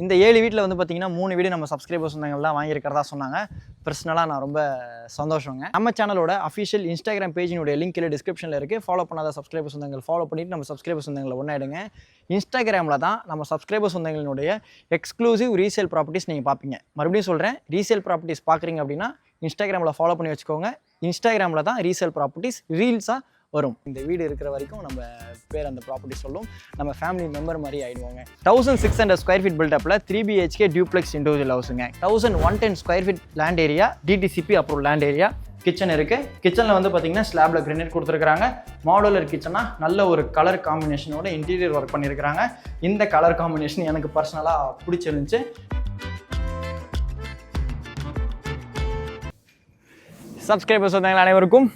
இந்த 7 வீட்டில் வந்து பார்த்தீங்கன்னா 3 வீடு நம்ம சப்ஸ்கிரைபர்ஸ் சொந்தங்கள்லாம் வாங்கியிருக்கிறதா சொன்னாங்க. பர்சனலாக நான் ரொம்ப சந்தோஷங்க. நம்ம சேனலோட அஃபிஷியல் இன்ஸ்டாகிராம் பேஜினுடைய லிங்க் கீழே டிஸ்கிரிப்ஷனில் இருக்குது. ஃபாலோ பண்ணாத சப்ஸ்கிரைபர் சொந்தங்கள் ஃபாலோ பண்ணிவிட்டு நம்ம சப்ஸ்கிரைபர் சொந்தங்களை ஒன்றாயிடுங்க. இன்ஸ்டாகிராமில் தான் நம்ம சப்ஸ்கிரைபர் சொந்தங்களினுடைய எக்ஸ்க்ளூசிவ் ரீசேல் ப்ராப்பர்ட்டிஸ் நீங்கள் பார்ப்பீங்க. மறுபடியும் சொல்கிறேன், ரீசேல் ப்ராப்பர்ட்டிஸ் பார்க்குறீங்க அப்படின்னா இன்ஸ்டாகிராமில் ஃபாலோ பண்ணி வச்சுக்கோங்க. இன்ஸ்டாகிராமில் தான் ரீசேல் ப்ராப்பர்ட்டிஸ் ரீல்ஸாக வரும். இந்த வீடு இருக்கிற வரைக்கும் நம்ம பேர் அந்த ப்ராப்பர்ட்டி சொல்லும். நம்ம ஃபேமிலி மெம்பர் மாதிரி ஆயிடுவாங்க. 1600 ஸ்கொயர் ஃபீட் பில்டப்பில் 3 BHK டியூப்ளெக்ஸ் இண்டிவிஜுவல் ஹவுஸுங்க. 1110 square feet land area, DTCP அப்புறம் லேண்ட் ஏரியா. கிச்சன் இருக்குது. கிச்சனில் வந்து பார்த்தீங்கன்னா ஸ்லாப்ல கிரானைட் கொடுத்துருக்காங்க. மாடுலர் கிச்சனா நல்ல ஒரு கலர் காம்பினேஷனோட இன்டீரியர் ஒர்க் பண்ணியிருக்கிறாங்க. இந்த கலர் காம்பினேஷன் எனக்கு பர்சனலாக பிடிச்சிருந்துச்சு. சப்ஸ்கிரைபர்ஸ் வந்தாங்க அனைவருக்கும்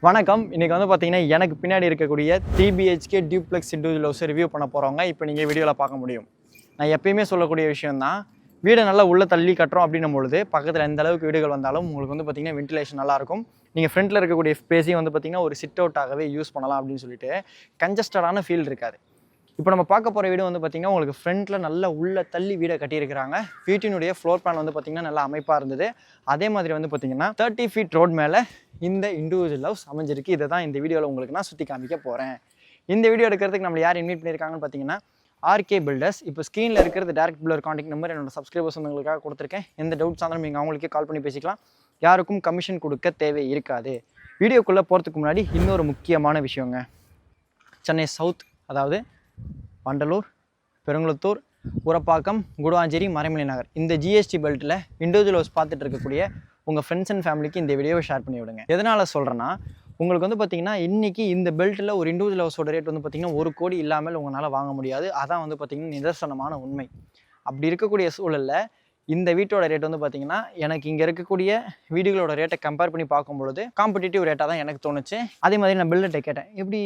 வணக்கம். இன்றைக்கி வந்து பார்த்தீங்கன்னா எனக்கு பின்னாடி இருக்கக்கூடிய 3 BHK duplex individual house review பண்ண போகிறவங்க இப்போ நீங்கள் வீடியோவில் பார்க்க முடியும். நான் எப்பயுமே சொல்லக்கூடிய விஷயம் தான், வீடை நல்லா உள்ளே தள்ளி கட்டுறோம் அப்படின்னும் பொழுது பக்கத்தில் எந்த அளவுக்கு வீடுகள் வந்தாலும் உங்களுக்கு வந்து பார்த்திங்கன்னா வென்டிலேஷன் நல்லாயிருக்கும். நீங்கள் ஃப்ரண்ட்டில் இருக்கக்கூடிய ஸ்பேஸையும் வந்து பார்த்திங்கன்னா ஒரு சிட் அவுட்டாகவே யூஸ் பண்ணலாம் அப்படின்னு சொல்லிட்டு கன்ஜஸ்டடான ஃபீல் இருக்காது. இப்போ நம்ம பார்க்க போகிற வீடு வந்து பார்த்திங்கன்னா உங்களுக்கு ஃப்ரண்ட்டில் நல்லா உள்ளே தள்ளி வீடை கட்டியிருக்கிறாங்க. வீட்டினுடைய ஃப்ளோர் பிளான் வந்து பார்த்திங்கன்னா நல்லா அமைப்பாக இருந்தது. அதே மாதிரி வந்து பார்த்திங்கன்னா 30 ஃபீட் ரோட் மேலே இந்த இண்டிவிஜுவல் ஹவுஸ் அமைஞ்சிருக்கு. இதை தான் இந்த வீடியோவில் உங்களுக்கு நான் சுற்றி காமிக்க போகிறேன். இந்த வீடியோ எடுக்கிறதுக்கு நம்மளை யார் இன்வைட் பண்ணியிருக்காங்கன்னு பார்த்தீங்கன்னா RK பில்டர்ஸ். இப்போ ஸ்க்ரீனில் இருக்கிறது டேரக்ட் பில்லர் கான்டாக்ட் நம்பர் என்னோட சப்ஸ்கிரைபர்ஸ் சொந்தங்களுக்காக கொடுத்துருக்கேன். எந்த டவுட்ஸ் ஆனாலும் நீங்கள் அவங்களுக்கே கால் பண்ணி பேசிக்கலாம். யாருக்கும் கமிஷன் கொடுக்க தேவை இருக்காது. வீடியோக்குள்ளே போகிறதுக்கு முன்னாடி இன்னொரு முக்கியமான விஷயங்க. சென்னை சவுத், அதாவது வண்டலூர், பெருங்குளத்தூர், உரப்பாக்கம், குடுவாஞ்சேரி, மறைமலை நகர், இந்த GST பெல்ட்டில் இண்டிவிஜுவல் ஹவுஸ் பார்த்துட்டு இருக்கக்கூடிய உங்கள் ஃப்ரெண்ட்ஸ் அண்ட் ஃபேமிலிக்கு இந்த வீடியோவை ஷேர் பண்ணி விடுங்க. எதனால் சொல்கிறேன்னா, உங்களுக்கு வந்து பார்த்திங்கன்னா இன்றைக்கி இந்த பெல்ட்டில் ஒரு இண்டிவிஜுவல் ஹவுஸோட ரேட் வந்து பார்த்திங்கன்னா 1 கோடி இல்லாமல் உங்களால் வாங்க முடியாது. அதான் வந்து பார்த்திங்கன்னா நிதர்சனமான உண்மை. அப்படி இருக்கக்கூடிய சூழலில் இந்த வீட்டோட ரேட் வந்து பார்த்திங்கன்னா எனக்கு இங்கே இருக்கக்கூடிய வீடுகளோட ரேட்டை கம்பேர் பண்ணி பார்க்கும்பொழுது காம்படிட்டிவ் ரேட்டாக தான் எனக்கு தோணுச்சு. அதே மாதிரி நான் பில்டர்கிட்ட கேட்டேன் எப்படி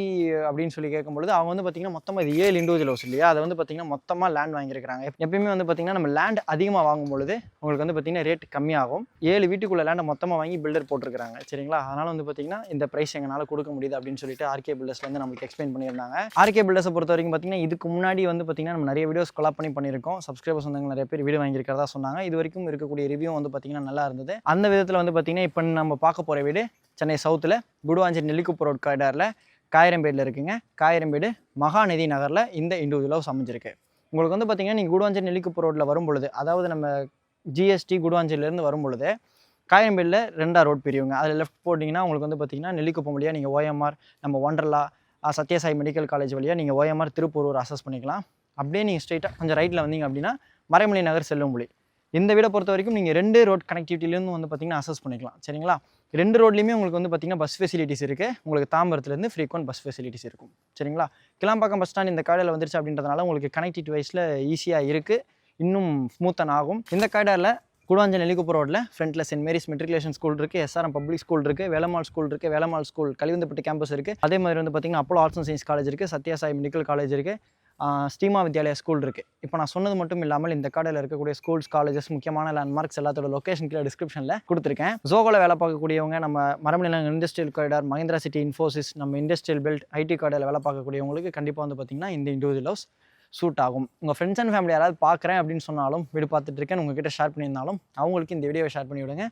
அப்படின்னு சொல்லி கேட்கும்பொழுது அவங்க வந்து பார்த்திங்கன்னா மொத்தமாக இது 7 இண்டிவிஜுவல் ஹவுஸ் இல்லையா, அதை வந்து பார்த்திங்கன்னா மொத்தமாக லேண்ட் வாங்கியிருக்காங்க. எப்பயுமே வந்து பார்த்திங்கன்னா நம்ம லேண்ட் அதிகமாக வாங்கும்பொழுது உங்களுக்கு வந்து பார்த்திங்கன்னா ரேட் கம்மியாகும். 7 வீட்டுக்குள்ளே லேண்டை மொத்தமாக வாங்கி பில்டர் போட்டிருக்காங்க. சரிங்களா, அதனால் வந்து பார்த்திங்கன்னா இந்த ப்ரைஸ் எங்களால் கொடுக்க முடியுது அப்படின்னு சொல்லிட்டு RK பில்டர்ஸ்லேருந்து நம்மளுக்கு எக்ஸ்பிளைன் பண்ணியிருந்தாங்க. RK பில்டர்ஸை பொறுத்த வரைக்கும் பார்த்திங்கன்னா இதுக்கு முன்னாடி வந்து பார்த்திங்கன்னா நம்ம நிறைய வீடியோஸ் கொலாப் பண்ணியிருக்கோம். சப்ஸ்கிரைபர்ஸ் வந்து நிறைய பேர் வீடியோ வாங்கியிருக்கிறதா சொன்னாங்க. இது வரைக்கும் இருக்கக்கூடிய ரிவ்யூ வந்து பார்த்திங்கன்னா நல்லா இருந்தது. அந்த விதத்தில் வந்து பார்த்திங்கன்னா இப்போ நம்ம பார்க்க போகிற வீடு சென்னை சவுத்தில் குடுவாஞ்சேரி நெல்லிக்குப்பம் ரோட் காரிடாரில் காயிரம்பேடில் இருக்குங்க. காயிரம்பேடு மகாநதி நகரில் இந்த இண்டிவிஜுவல் ஹவுஸ் அமைஞ்சிருக்கு. உங்களுக்கு வந்து பார்த்திங்கன்னா நீங்கள் குடுவாஞ்சேரி நெல்லிக்குப்பம் ரோட்டில் வரும்பொழுது, அதாவது நம்ம GST குடுவாஞ்சேரியிலேருந்து வரும்பொழுது காயிரம்பேடில் 2 ரோட் பிரிவுங்க. அதில் லெஃப்ட் போட்டிங்கன்னா உங்களுக்கு வந்து பார்த்திங்கன்னா நெல்லிக்குப்பம் வழியாக நீங்கள் OMR, நம்ம ஒண்டர்லா, சத்யசாய் மெடிக்கல் காலேஜ் வழியாக நீங்கள் OMR திருப்பூர் அசஸ் பண்ணிக்கலாம். அப்படியே நீங்கள் ஸ்ட்ரெயிட்டாக கொஞ்சம் ரைட்டில் வந்தீங்க அப்படின்னா மறைமலை நகர் செல்லும்புலி. இந்த வீடை பொறுத்த வரைக்கும் நீங்கள் 2 ரோட் கனெக்டிவிட்டிலேருந்து வந்து பார்த்திங்கன்னா அசஸ் பண்ணிக்கலாம். சரிங்களா, 2 ரோட்லேயுமே உங்களுக்கு வந்து பார்த்திங்கன்னா பஸ் ஃபெசிலிட்டிஸ் இருக்குது. உங்களுக்கு தாம்பரத்துலேருந்து ஃப்ரீக்வெண்ட் பஸ் ஃபெசிலிட்டிஸ் இருக்கும். சரிங்களா, கிளாம்பாக்கம் பஸ் ஸ்டாண்ட் இந்த காரிடாரில் வந்துருச்சு அப்படின்றதுனால உங்களுக்கு கனெக்டிவிட்டி வைஸில் ஈஸியாக இருக்குது, இன்னும் ஸ்மூத்தன் ஆகும். இந்த காரிடாரில் குடுவாஞ்சேரி நெல்லிக்குப்பம் ரோட்டில் ஃப்ரண்ட்டில் சென்ட் மேரிஸ் மெட்ரிகுலேஷன் ஸ்கூல் இருக்குது, SRM பப்ளிக் ஸ்கூல் இருக்குது, வேலம்மாள் ஸ்கூல் இருக்குது, வேலம்மாள் ஸ்கூல் கலிவந்தப்பட்டி கேம்பஸ் இருக்குது. அதே மாதிரி வந்து பார்த்திங்கன்னா Apollo arts and science college இருக்குது, சத்யசாய் மெடிக்கல் காலேஜ் இருக்குது, ஸ்ரீமா வித்யாலயா ஸ்கூல் இருக்குது. இப்போ நான் சொன்னது மட்டும் இல்லாமல் இந்த கார்டில் இருக்கக்கூடிய ஸ்கூல்ஸ், காலேஜஸ், முக்கியமான லேண்ட்மார்க்ஸ் எல்லாத்தோட லொக்கேஷன் கீழே டிஸ்கிரிப்ஷனில் கொடுத்துருக்கேன். ஜோகோவில் வேலை பார்க்கக்கூடியவங்க, நம்ம Maraimalai industrial corridor, Mahindra city, Infosys, நம்ம இண்டஸ்ட்ரியல் பெல்ட், IT கார்டில் வேலை பார்க்கக்கூடியவங்களுக்கு கண்டிப்பாக வந்து பார்த்திங்கன்னா இந்த இண்டிவிஜுவல் ஹவுஸ் சூட் ஆகும். உங்கள் ஃப்ரெண்ட்ஸ் அண்ட் ஃபேமிலி யாராவது பார்க்குறேன் அப்படின்னு சொன்னாலும், வீடு பார்த்துட்டு இருக்கேன் உங்ககிட்ட ஷேர் பண்ணியிருந்தாலும் அவங்களுக்கு இந்த வீடியோவை ஷேர் பண்ணி விடுங்க.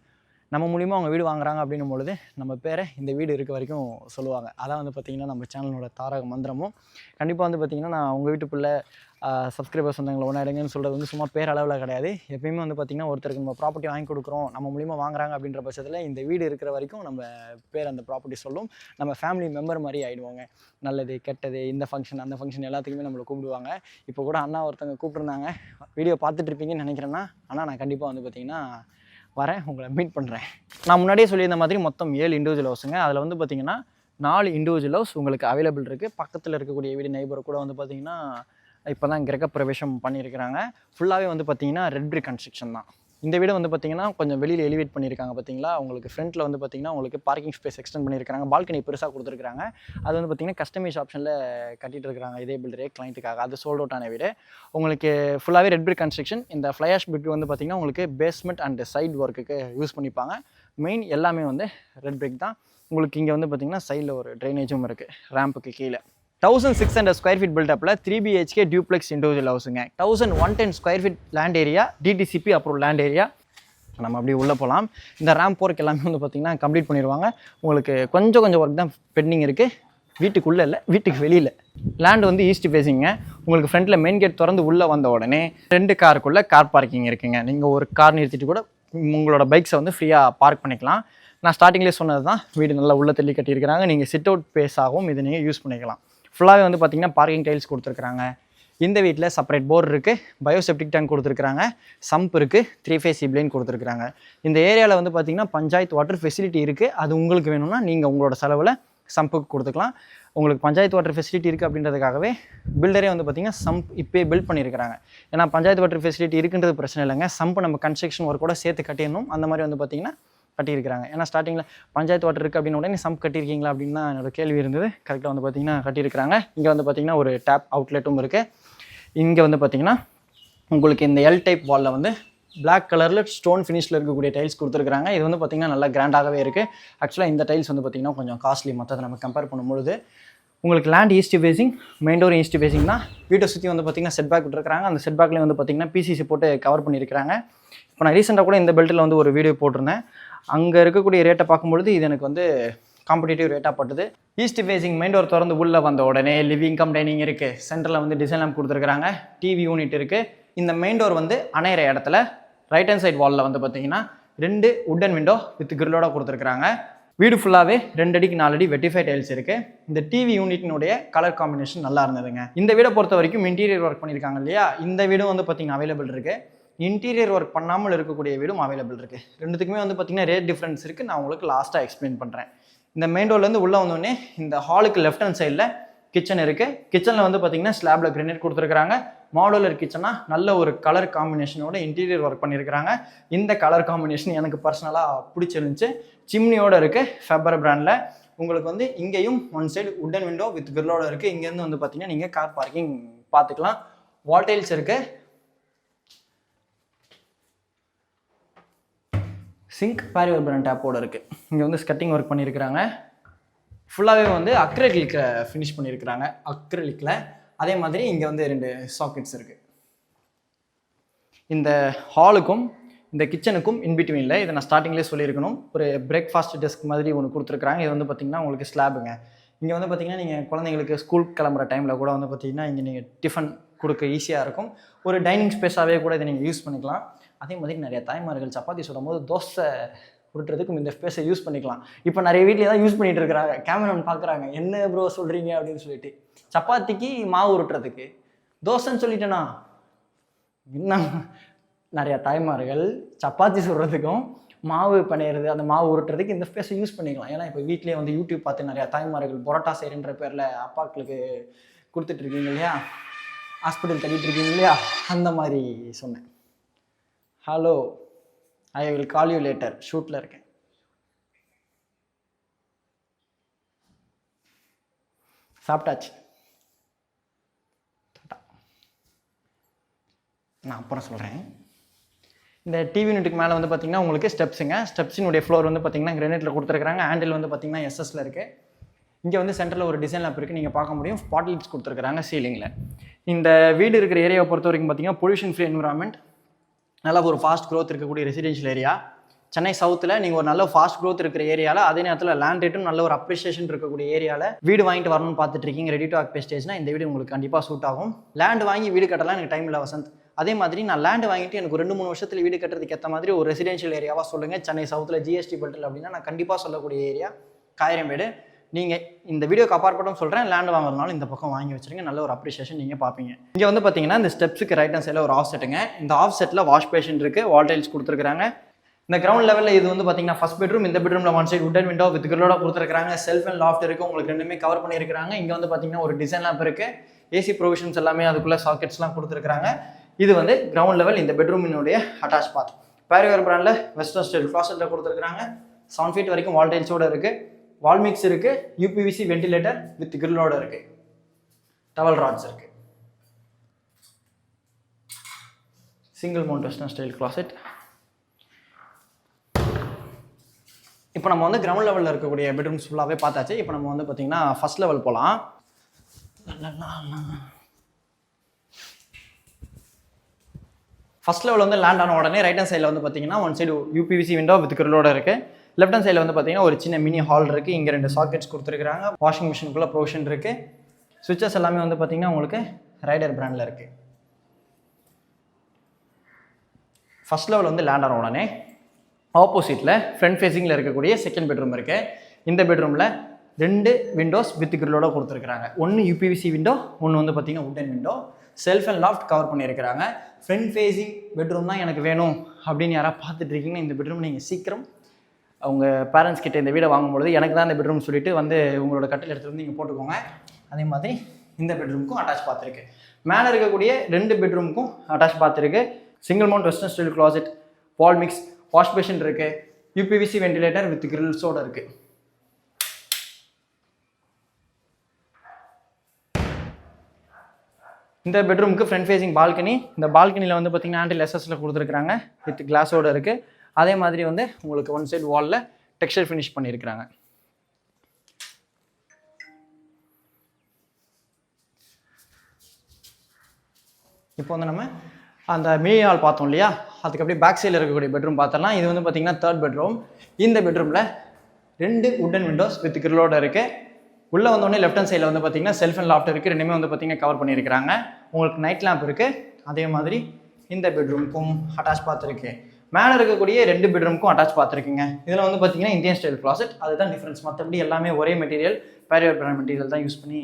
நம்ம மூலிமா அவங்க வீடு வாங்குறாங்க அப்படின்னும் பொழுது நம்ம பேரை இந்த வீடு இருக்க வரைக்கும் சொல்லுவாங்க. அதான் வந்து பார்த்திங்கன்னா நம்ம சேனலோட தாரக மந்திரமும். கண்டிப்பாக வந்து பார்த்திங்கன்னா நான் உங்கள் வீட்டுக்குள்ளே சப்ஸ்கிரைபர்ஸ் வந்தவங்களை ஒன்றாயிடுங்கன்னு சொல்கிறது வந்து சும்மா பேர் அளவில் கிடையாது. எப்பயுமே வந்து பார்த்திங்கன்னா ஒருத்தருக்கு நம்ம ப்ராப்பர்ட்டி வாங்கி கொடுக்குறோம், நம்ம மூலிமா வாங்குறாங்க அப்படின்ற பட்சத்தில் இந்த வீடு இருக்கிற வரைக்கும் நம்ம பேர் அந்த ப்ராப்பர்ட்டி சொல்லும். நம்ம ஃபேமிலி மெம்பர் மாதிரி ஆகிடுவாங்க. நல்லது கெட்டது, இந்த ஃபங்க்ஷன் அந்த ஃபங்க்ஷன் எல்லாத்துக்குமே நம்மளை கூப்பிடுவாங்க. இப்போ கூட அண்ணா ஒருத்தவங்க கூப்பிட்ருந்தாங்க, வீடியோ பார்த்துட்டு இருப்பீங்கன்னு நினைக்கிறேன்னா. ஆனால் நான் கண்டிப்பாக வந்து பார்த்திங்கன்னா வரேன், உங்களை மீட் பண்ணுறேன். நான் முன்னாடியே சொல்லியிருந்த மாதிரி மொத்தம் 7 இண்டிவிஜுவல் ஹவுஸுங்க. அதில் வந்து பார்த்திங்கன்னா 4 இண்டிவிஜுவல் ஹவுஸ் உங்களுக்கு அவைலபிள் இருக்குது. பக்கத்தில் இருக்கக்கூடிய வீடு நெய்பர் கூட வந்து பார்த்திங்கன்னா இப்போ தான் கிரக பிரவேசம் பண்ணியிருக்கிறாங்க. ஃபுல்லாகவே வந்து பார்த்திங்கன்னா ரெட் பிரிக் கன்ஸ்ட்ரக்ஷன் தான். இந்த வீடு வந்து பார்த்திங்கன்னா கொஞ்சம் வெளியில் எலிவேட் பண்ணியிருக்காங்க. பார்த்தீங்களா, உங்களுக்கு ஃப்ரண்ட்டில் வந்து பார்த்திங்கன்னா உங்களுக்கு பார்க்கிங் ஸ்பேஸ் எக்ஸ்டெண்ட் பண்ணியிருக்காங்க. பால்கனி பெருசாக கொடுத்துருக்காங்க. அது வந்து பார்த்திங்கன்னா கஸ்டமைஸ் ஆப்ஷனில் கட்டிகிட்டு இருக்கிறாங்க இதே பில்டரே கிளைண்ட்டுக்காக. அது சோல்ட் அவுட் ஆன வீடு. உங்களுக்கு ஃபுல்லாகவே ரெட் பிரிக் கன்ஸ்ட்ரக்ஷன். இந்த ஃப்ளையாஷ் பிரிக் வந்து பார்த்திங்கன்னா உங்களுக்கு பேஸ்மெண்ட் அண்ட் சைட் ஒர்க்குக்கு யூஸ் பண்ணிப்பாங்க. மெயின் எல்லாமே வந்து ரெட் பிரிக் தான். உங்களுக்கு இங்கே வந்து பார்த்திங்கன்னா சைடில் ஒரு ட்ரைனேஜும் இருக்குது ரேம்புக்கு கீழே. 1600 ஸ்கொயர் ஃபீட் பில்டப்பில் 3 BHK டியூப்ளெக்ஸ் இண்டிவிஜுவல் ஹவுஸுங்க. 1110 square feet land area, DTCP அப்புறம் லேண்ட் ஏரியா. நம்ம அப்படியே உள்ளே போகலாம். இந்த ரேம்ப் போர்க்கு எல்லாமே வந்து பார்த்திங்கன்னா கம்ப்ளீட் பண்ணிடுவாங்க. உங்களுக்கு கொஞ்சம் ஒர்க் தான் பெண்டிங் இருக்குது. வீட்டுக்குள்ளே இல்லை, வீட்டுக்கு வெளியில். லேண்ட் வந்து ஈஸ்ட் ஃபேஸிங்க. உங்களுக்கு ஃப்ரண்ட்டில் மெயின் கேட் திறந்து உள்ளே வந்த உடனே 2 காருக்குள்ளே கார் பார்க்கிங் இருக்குங்க. நீங்கள் ஒரு கார் நிறுத்திட்டு கூட உங்களோட பைக்ஸை வந்து ஃப்ரீயாக பார்க் பண்ணிக்கலாம். நான் ஸ்டார்டிங்லேயே சொன்னது தான், வீடு நல்லா உள்ளே தள்ளி கட்டியிருக்கிறாங்க. நீங்கள் சிட் அவுட் பேஸாகவும் இதை நீங்கள் யூஸ் பண்ணிக்கலாம். ஃபுல்லாகவே வந்து பார்த்திங்கன்னா பார்க்கிங் டைல்ஸ் கொடுத்துருக்குறாங்க. இந்த வீட்டில் செப்பரேட் போர் இருக்குது, பயோசெப்டிக் டேங்க் கொடுத்துருக்குறாங்க, சம்ப் இருக்குது, 3 ஃபேஸ் சிப்லைன் கொடுத்துருக்குறாங்க. இந்த ஏரியாவில் வந்து பார்த்திங்கன்னா பஞ்சாயத்து வாட்டர் ஃபெசிலிட்டி இருக்குது. அது உங்களுக்கு வேணும்னா நீங்கள் உங்களோட செலவில் சம்புக்கு கொடுத்துக்கலாம். உங்களுக்கு பஞ்சாயத்து வாட்டர் ஃபெசிலிட்டி இருக்குது அப்படின்றதுக்காகவே பில்டரே வந்து பார்த்திங்கன்னா சம்ப் இப்போயே பில்ட் பண்ணியிருக்கிறாங்க. ஏன்னா பஞ்சாயத்து வாட்டர் ஃபெசிலிட்டி இருக்குன்றது பிரச்சனை இல்லைங்க, சம்பை நம்ம கன்ஸ்ட்ரக்ஷன் ஒர்க்கோட சேர்த்து கட்டிடணும். அந்த மாதிரி வந்து பார்த்திங்கன்னா கட்டியிருக்கிறாங்க. ஏன்னா ஸ்டார்டிங்கில் பஞ்சாயத்து வாட்டர் இருக்குது அப்படின்னு உடனே சம்ப் கட்டியிருக்கீங்களா அப்படின்னு தான் என்னோடய கேள்வி இருந்தது. கரெக்டாக வந்து பார்த்திங்கன்னா கட்டியிருக்கிறாங்க. இங்கே வந்து பார்த்திங்கன்னா ஒரு டேப் அவுட்லெட்டும் இருக்குது. இங்கே வந்து பார்த்திங்கன்னா உங்களுக்கு இந்த எல் டைப் வாலில் வந்து பிளாக் கலரில் ஸ்டோன் ஃபினிஷில் இருக்கக்கூடிய டைல்ஸ் கொடுத்துருக்காங்க. இது வந்து பார்த்திங்கன்னா நல்லா கிராண்டாகவே இருக்குது. ஆக்சுவலாக இந்த டைல்ஸ் வந்து பார்த்திங்கன்னா கொஞ்சம் காஸ்ட்லி மற்றதை நம்ம கம்பேர் பண்ணும்பொழுது. உங்களுக்கு land east facing, main door east facing தான். வீட்டை சுற்றி வந்து பார்த்திங்கன்னா செட் பேக் விட்டுருக்காங்க. அந்த செட் பேக்லேயும் வந்து பார்த்திங்கன்னா பிசிசி போட்டு கவர் பண்ணியிருக்கிறாங்க. இப்போ நான் ரீசெண்டாக கூட இந்த பெல்ட்டில் வந்து ஒரு வீடியோ போட்டிருந்தேன். அங்கே இருக்கக்கூடிய ரேட்டை பார்க்கும்பொழுது இது எனக்கு வந்து காம்படிட்டிவ் ரேட்டாக பட்டுது. ஈஸ்ட் ஃபேஸிங் மெயின் டோர் திறந்து உள்ளே வந்த உடனே லிவிங் கம் டைனிங் இருக்குது. சென்டரில் வந்து டிசைன் லேம்ப் கொடுத்துருக்காங்க, டிவி யூனிட் இருக்குது. இந்த மெயின் டோர் வந்து அணையிற இடத்துல ரைட் ஹேண்ட் சைட் வாலில் வந்து பார்த்தீங்கன்னா 2 வுட்டன் விண்டோ வித் கிரில்லோட கொடுத்துருக்காங்க. வீடு ஃபுல்லாகவே 2 அடிக்கு 4 அடி வெட்டிஃபை டைல்ஸ் இருக்குது. இந்த டிவி யூனிட்டினுடைய கலர் காம்பினேஷன் நல்லா இருந்ததுங்க. இந்த வீடை பொறுத்த வரைக்கும் இன்டீரியர் ஒர்க் பண்ணியிருக்காங்க இல்லையா, இந்த வீடும் வந்து பார்த்திங்கன்னா அவைலபிள் இருக்குது. இன்டீரியர் ஒர்க் பண்ணாமல் இருக்கக்கூடிய வீடும் அவைலபிள் இருக்குது. ரெண்டுத்துக்குமே வந்து பார்த்திங்கன்னா ரேட் டிஃப்ரென்ஸ் இருக்குது. நான் உங்களுக்கு லாஸ்ட்டாக எக்ஸ்பிளைன் பண்ணுறேன். இந்த மெயின் டோர்லேருந்து உள்ளே வந்தோடனே இந்த ஹாலுக்கு லெஃப்ட் ஹேண்ட் சைடில் கிச்சன் இருக்குது. கிச்சனில் வந்து பார்த்திங்கன்னா ஸ்லாபில் கிரனைட் கொடுத்துருக்காங்க. மாடுலர் கிச்சனாக நல்ல ஒரு கலர் காம்பினேஷனோட இன்டீரியர் ஒர்க் பண்ணியிருக்கிறாங்க. இந்த கலர் காம்பினேஷன் எனக்கு பர்சனலாக பிடிச்சிருந்துச்சு. சிம்னியோடு இருக்குது ஃபெபர் பிராண்டில். உங்களுக்கு வந்து இங்கேயும் one side wooden window with கிரில்லோட இருக்குது. இங்கேருந்து வந்து பார்த்திங்கன்னா நீங்கள் கார் பார்க்கிங் பார்த்துக்கலாம். வால் டைல்ஸ் இருக்குது. சிங்க் பேரியர் பிராண்ட் டேப்போடு இருக்குது. இங்கே வந்து ஸ்கட்டிங் ஒர்க் பண்ணியிருக்கிறாங்க. ஃபுல்லாகவே வந்து அக்ரிலிக்கில் ஃபினிஷ் பண்ணியிருக்கிறாங்க. அக்ரிலிக்கில் அதே மாதிரி இங்கே வந்து 2 சாக்கெட்ஸ் இருக்குது. இந்த ஹாலுக்கும் இந்த கிச்சனுக்கும் இன்பிட்வீனில் இதை நான் ஸ்டார்டிங்லேயே சொல்லியிருக்கணும், ஒரு பிரேக்ஃபாஸ்ட் டெஸ்க் மாதிரி ஒன்று கொடுத்துருக்குறாங்க. இது வந்து பார்த்திங்கன்னா உங்களுக்கு ஸ்லாபுங்க. இங்கே வந்து பார்த்திங்கன்னா நீங்கள் குழந்தைங்களுக்கு ஸ்கூல் கிளம்புற டைமில் கூட வந்து பார்த்திங்கன்னா இங்கே நீங்கள் டிஃபன் கொடுக்க ஈஸியாக இருக்கும். ஒரு டைனிங் ஸ்பேஸாகவே கூட இதை நீங்கள் யூஸ் பண்ணிக்கலாம். அதே மாதிரி நிறைய தாய்மார்கள் சப்பாத்தி சுடும் போது தோசை உருட்டுறதுக்கும் இந்த ஸ்பேஸை யூஸ் பண்ணிக்கலாம். இப்போ நிறைய வீட்டில் தான் யூஸ் பண்ணிகிட்டு இருக்கிறாங்க. கேமராமேன் பார்க்குறாங்க, என்ன ப்ரோ சொல்கிறீங்க அப்படின்னு சொல்லிட்டு. சப்பாத்திக்கு மாவு உருட்டுறதுக்கு, தோசைன்னு சொல்லிட்டேன்னா இன்னும் நிறையா தாய்மார்கள் சப்பாத்தி சுடுறதுக்கும் மாவு பிணையிறது, அந்த மாவு உருட்டுறதுக்கு இந்த ஸ்பேஸை யூஸ் பண்ணிக்கலாம். ஏன்னா இப்போ வீட்டிலே வந்து யூடியூப் பார்த்து நிறையா தாய்மார்கள் பரோட்டா செய்கிறன்ற பேரில் அப்பாக்களுக்கு கொடுத்துட்ருக்கீங்க இல்லையா, ஹாஸ்பிட்டல் தள்ளிட்டு இருக்கீங்க இல்லையா, அந்த மாதிரி சொன்னேன். Hello, I will call you later, ஷூட்டில் இருக்கேன். சாப்பிட்டாச்சு, நான் அப்புறம் சொல்கிறேன். இந்த டிவி யூனிட்டுக்கு மேலே வந்து பார்த்திங்கன்னா உங்களுக்கு ஸ்டெப்ஸுங்க. ஸ்டெப்ஸினுடைய ஃப்ளோர் வந்து பார்த்திங்கன்னா கிரானைட்டில் கொடுத்துருக்காங்க. ஹேண்டில் வந்து பார்த்திங்கன்னா எஸ்எஸ்ல இருக்குது. இங்கே வந்து சென்டரில் ஒரு டிசைன் லேப் இருக்குது, நீங்கள் பார்க்க முடியும். ஸ்பாட் லைட்ஸ் கொடுத்துருக்காங்க சீலிங்கில். இந்த வீடு இருக்கிற ஏரியாவை பொறுத்த வரைக்கும் பார்த்திங்கன்னா பொல்யூஷன் ஃப்ரீ என்விரான்மெண்ட், நல்ல ஒரு ஃபாஸ்ட் க்ரோத் இருக்கக்கூடிய ரெசிடென்ஷியல் ஏரியா. சென்னை சவுத்தில் நீங்கள் ஒரு நல்ல ஃபாஸ்ட் க்ரோத் இருக்கிற ஏரியாவில், அதே நேரத்தில் லேண்ட் ரேட்டும் நல்ல ஒரு அப்ரிஷியேஷன் இருக்கக்கூடிய ஏரியாவில் வீடு வாங்கிட்டு வரணும்னு பார்த்துட்டு இருக்கீங்க, ரெடி டு ஆக்குபை ஸ்டேஜ்னா இந்த வீடு உங்களுக்கு கண்டிப்பாக சூட் ஆகும். லேண்ட் வாங்கி வீடு கட்டலாம் எனக்கு டைம் இல்லை வசந்த். அதே மாதிரி நான் லேண்ட் வாங்கிட்டு எனக்கு 2-3 வருஷத்தில் வீடு கட்டுறதுக்கு ஏற்ற மாதிரி ஒரு ரெசிடென்ஷியல் ஏரியாவாக சொல்லுங்கள். சென்னை சவுத்தில் ஜிஎஸ்டி பெல்ட்டில் அப்படின்னா நான் கண்டிப்பாக சொல்லக்கூடிய ஏரியா காயிரம்பேடு. நீங்கள் இந்த வீடியோக்கு அப்பாற்பட்டும் சொல்கிறேன், லேண்ட் வாங்குறதுனால இந்த பக்கம் வாங்கி வச்சுருங்க, நல்ல ஒரு அப்ரிஷியேஷன் நீங்கள் பார்ப்பீங்க. இங்கே வந்து பார்த்தீங்கன்னா இந்த ஸ்டெப்ஸுக்கு ரைட் ஹேண்ட் சைடில் ஒரு ஆஃப் செட்டுங்க. இந்த ஆஃப் செட்டில் வாஷ் பேஷன் இருக்குது, வால் டைல்ஸ் கொடுத்துருக்காங்க. இந்த கிரவுண்ட் லெவலில் இது வந்து பார்த்தீங்கன்னா ஃபர்ஸ்ட் பெட்ரூம். இந்த பெட்ரூமில் one side wooden window with கிரில்லோட கொடுத்துருக்காங்க. செல்ஃப் அண்ட் லாஃப்ட் இருக்குது, உங்களுக்கு ரெண்டுமே கவர் பண்ணியிருக்காங்க. இங்கே வந்து பார்த்தீங்கன்னா ஒரு டிசைன் லேம்ப் இருக்குது, ஏசி ப்ரொவிஷன்ஸ் எல்லாமே அதுக்குள்ளே சாக்கெட்ஸ்லாம் கொடுத்துருக்காங்க. இது வந்து கிரவுண்ட் லெவல் இந்த பெட்ரூமினுடைய அட்டாச் பாத். பேரியர் பிராண்டில் வெஸ்டர்ன் ஸ்டைல் க்ளாசெட்டில் கொடுத்துருக்காங்க. 7 ஃபீட் வரைக்கும் வால் டைல்ஸோடு இருக்குது. வால் மிக்ஸ் இருக்குது, யூபிவிசி வென்டிலேட்டர் வித் கிரில்லோட இருக்குது, டவல் ராட்ஸ் இருக்குது. Single mount western style closet. இப்போ நம்ம வந்து கிரவுண்ட் லெவலில் இருக்கக்கூடிய பெட்ரூம்ஸ் ஃபுல்லாகவே பார்த்தாச்சு. இப்போ நம்ம வந்து பார்த்திங்கன்னா ஃபர்ஸ்ட் லெவல் போகலாம். ஃபர்ஸ்ட் லெவல் வந்து லேண்ட் ஆன உடனே ரைட் ஹேண்ட் சைடில் வந்து பார்த்தீங்கன்னா one side UPVC window with கிரிலோட இருக்குது. லெஃப்ட் ஹேண்ட் சைடில் வந்து பார்த்தீங்கன்னா ஒரு சின்ன மினி ஹால் இருக்குது. இங்கே 2 சாக்கெட்ஸ் கொடுத்துருக்காங்க. வாஷிங் மிஷினுக்குள்ளே ப்ரொவிஷன் இருக்குது. சுவிட்சஸ் எல்லாமே வந்து பார்த்தீங்கன்னா உங்களுக்கு ரைடர் பிராண்டில் இருக்குது. ஃபர்ஸ்ட் லெவல் வந்து லேண்ட் ஆன உடனே ஆப்போசிட்டில் ஃப்ரண்ட் ஃபேஸிங்கில் இருக்கக்கூடிய செகண்ட் பெட்ரூம் இருக்குது. இந்த பெட்ரூமில் 2 விண்டோஸ் வித் கிரிலோட கொடுத்துருக்காங்க. ஒன்று யூபிவிசி விண்டோ, ஒன்று வந்து பார்த்தீங்கன்னா wooden window. Self and loft cover பண்ணியிருக்கிறாங்க. ஃப்ரண்ட் ஃபேஸிங் பெட்ரூம் தான் எனக்கு வேணும் அப்படின்னு யாராவது பார்த்துட்டு இருக்கீங்கன்னா இந்த பெட்ரூம் நீங்கள் சீக்கிரம் அவங்க பேரண்ட்ஸ் கிட்ட இந்த வீடை வாங்கும்பொழுது எனக்கு தான் இந்த பெட்ரூம் சொல்லிட்டு வந்து உங்களோட கட்டில் எடுத்துகிட்டு வந்து நீங்கள் போட்டுக்கோங்க. அதே மாதிரி இந்த பெட்ரூமுக்கும் அட்டாச் பார்த்துருக்கு. மேலே இருக்கக்கூடிய 2 பெட்ரூமுக்கும் அட்டாச் பார்த்துருக்கு. Single mount western style closet, wall mix, wash basin இருக்குது. யூபிவிசி வென்டிலேட்டர் வித் கிரில்ஸோடு இருக்குது. இந்த பெட்ரூமுக்கு ஃப்ரண்ட் ஃபேஸிங் பால்கனி. இந்த பால்கனியில் வந்து பார்த்தீங்கன்னா ஆன்டி லெசஸில் கொடுத்துருக்குறாங்க வித் கிளாஸோடு இருக்குது. அதே மாதிரி வந்து உங்களுக்கு ஒன் சைடு வாலில் டெக்ஸ்சர் ஃபினிஷ் பண்ணியிருக்கிறாங்க. இப்போ வந்து நம்ம அந்த மினி ஹால் பார்த்தோம் இல்லையா, அதுக்கு அப்படியே பேக் சைடில் இருக்கக்கூடிய பெட்ரூம் பார்த்தலாம். இது வந்து பார்த்தீங்கன்னா 3rd பெட்ரூம். இந்த பெட்ரூமில் 2 வுட்டன் விண்டோஸ் வித் கிரிலோட இருக்குது. உள்ளே வந்தோடனே லெஃப்ட் ஹேண்ட் சைடில் வந்து பார்த்தீங்கன்னா செல்ஃப் அண்ட் லாஃப்ட் இருக்குது. ரெண்டுமே வந்து பார்த்தீங்கன்னா கவர் பண்ணியிருக்கிறாங்க. உங்களுக்கு நைட் லேம்ப் இருக்குது. அதே மாதிரி இந்த பெட்ரூமுக்கும் அட்டாச் பார்த்துருக்கு. மேலே இருக்கக்கூடிய 2 பெட்ரூமுக்கும் அட்டாச் பார்த்துருக்குங்க. இதில் வந்து பார்த்தீங்கன்னா இந்தியன் ஸ்டைல் க்ளாசெட், அதுதான் டிஃப்ரென்ஸ். மற்றபடி எல்லாமே ஒரே மெட்டீரியல், பேரியர் பிராண்ட் மெட்டீரியல் தான் யூஸ் பண்ணி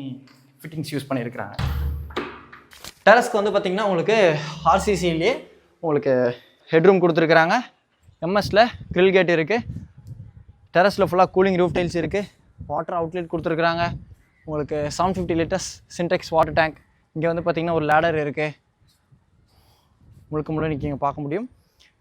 ஃபிட்டிங்ஸ் யூஸ் பண்ணியிருக்கிறாங்க. டெரஸ்க்கு வந்து பார்த்தீங்கன்னா உங்களுக்கு ஆர்சிசிலேயே உங்களுக்கு ஹெட்ரூம் கொடுத்துருக்குறாங்க. எம்எஸ்ல கிரில் கேட் இருக்குது. டெரஸில் ஃபுல்லாக கூலிங் ரூஃப் டைல்ஸ் இருக்குது. வாட்டர் அவுட்லெட் கொடுத்துருக்குறாங்க. உங்களுக்கு 750 லிட்டர்ஸ் சின்டெக்ஸ் வாட்டர் டேங்க். இங்கே வந்து பார்த்திங்கன்னா ஒரு லேடர் இருக்குது. முழுக்க நீங்கள் பார்க்க முடியும்.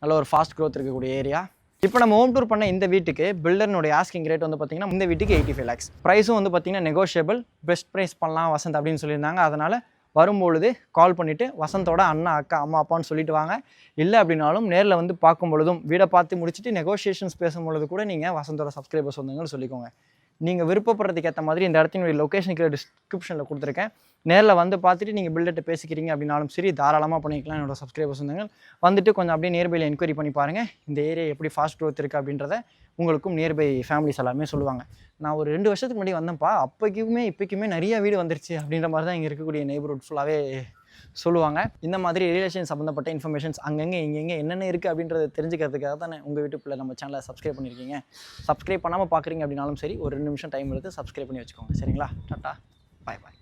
நல்ல ஒரு ஃபாஸ்ட் க்ரோத் இருக்கக்கூடிய ஏரியா. இப்போ நம்ம ஹோம் டூர் பண்ண இந்த வீட்டுக்கு பில்டர்னுடைய ஆஸ்கிங் ரேட் வந்து பார்த்திங்கன்னா இந்த வீட்டுக்கு 85 lakhs. ப்ரைஸும் வந்து பார்த்திங்கன்னா நெகோஷியபிள். பெஸ்ட் ப்ரைஸ் பண்ணலாம் வசந்த் அப்படின்னு சொல்லியிருந்தாங்க. அதனால் வரும்பொழுது கால் பண்ணிவிட்டு வசந்தோட அண்ணா, அக்கா, அம்மா, அப்பான்னு சொல்லிட்டு வாங்க. இல்லை அப்படின்னாலும் நேரில் வந்து பார்க்கும் பொழுதும் வீடை பார்த்து முடிச்சுட்டு நெகோஷியேஷன்ஸ் பேசும்பொழுது கூட நீங்கள் வசந்தோட சப்ஸ்கிரைபர்ஸ் வந்தவங்கன்னு சொல்லிக்கோங்க. நீங்கள் விருப்பப்படுறதுக்கு ஏற்ற மாதிரி இந்த இடத்தினுடைய லொக்கேஷனுக்கு டிஸ்கிரிப்ஷனில் கொடுத்துருக்கேன். நேரில் வந்து பார்த்துட்டு நீங்கள் பில்டர்கிட்ட பேசிக்கிறீங்க அப்படின்னாலும் சரி, தாராளமாக பண்ணிக்கலாம். என்னோட சப்ஸ்கிரைபர்ஸ் வந்துட்டு கொஞ்சம் அப்படியே நியர்பையில் என்கொயரி பண்ணி பாருங்கள். இந்த ஏரியா எப்படி ஃபாஸ்ட் க்ரோத் இருக்குது அப்படின்றத உங்களுக்கும் நியர்பை ஃபேமிலிஸ் எல்லாமே சொல்லுவாங்க. நான் ஒரு 2 வருஷத்துக்கு முன்னாடி வந்தேன்ப்பா, இப்போக்குமே நிறைய வீடு வந்துருச்சு அப்படின்ற மாதிரி தான் இங்கே இருக்கக்கூடிய நெய்பர்ஹுட் ஃபுல்லாகவே சொல்லுவாங்க. இந்த மாதிரி ரிலேஷன் சம்மந்தப்பட்ட இன்ஃபர்மேஷன்ஸ் அங்கங்கே இங்கெங்கே என்னென்ன இருக்குது அப்படின்றத தெரிஞ்சுக்கிறதுக்காக தானே உங்கள் வீட்டுக்குள்ளே நம்ம சேனலை சப்ஸ்கிரைப் பண்ணியிருக்கீங்க. சப்ஸ்கிரைப் பண்ணாமல் பார்க்குறீங்க அப்படின்னாலும் சரி, ஒரு 2 நிமிஷம் டைம் எடுத்து சப்ஸ்கிரைப் பண்ணி வச்சுக்கோங்க. சரிங்களா? டாட்டா, பாய் பாய்.